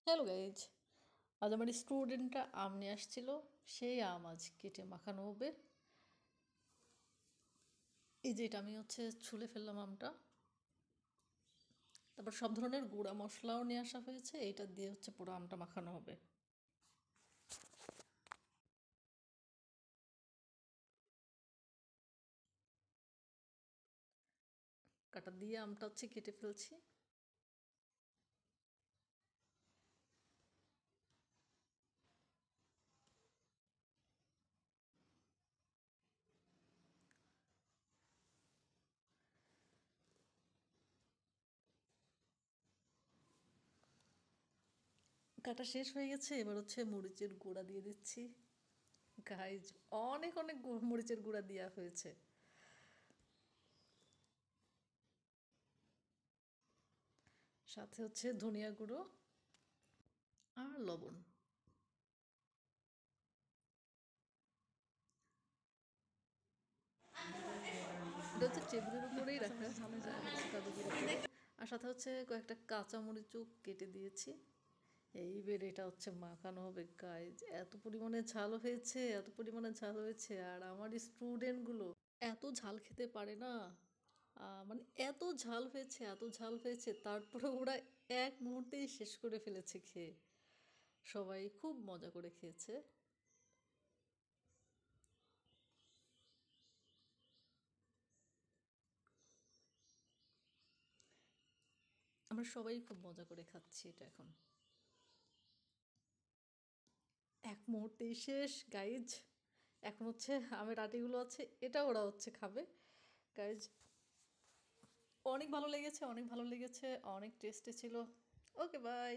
Hello guys, আজ আমার স্টুডেন্টরা আম নিয়ে আসছিল। সেই আম আজ কেটে মাখানো হবে। এই যে এটা আমি ছুলে ফেললাম আমটা। তারপর সব ধরনের গুঁড়া মশলাও নিয়ে আসা হয়েছে, এইটা দিয়ে পুরো আমটা মাখানো হবে। কাটা দিয়ে আমটা কেটে ফেলছি। কাটা শেষ হয়ে গেছে, এবার মরিচের গুঁড়া দিয়ে দিচ্ছি। গাইজ, অনেক অনেক মরিচের গুঁড়া দেওয়া হয়েছে। সাথে ধনিয়া গুঁড়ো আর লবণ। এটা টেবিলের উপরেই রাখা, কাদু গুঁড়ো করে। আর সাথে কয়েকটা কাঁচা মরিচও কেটে দিয়েছি। এইবার এটা মাখানো হবে গাইজ। এত পরিমাণে ঝাল হয়েছে, এত পরিমাণে ঝাল হয়েছে। আর আমার স্টুডেন্টগুলো এত ঝাল খেতে পারে না। মানে এত ঝাল হয়েছে, এত ঝাল হয়েছে, তারপরে ওরা এক মুহূর্তেই শেষ করে ফেলেছে খেয়ে। সবাই খুব মজা করে খেয়েছে। আমরা সবাই খুব মজা করে খাচ্ছি এটা এখন। এক মুহূর্তেই শেষ গাইজ। এখন আমের আটিগুলো এটা ওরা খাবে। গাইজ, অনেক ভালো লেগেছে, অনেক ভালো লেগেছে, অনেক টেস্টি ছিল। ওকে, বাই।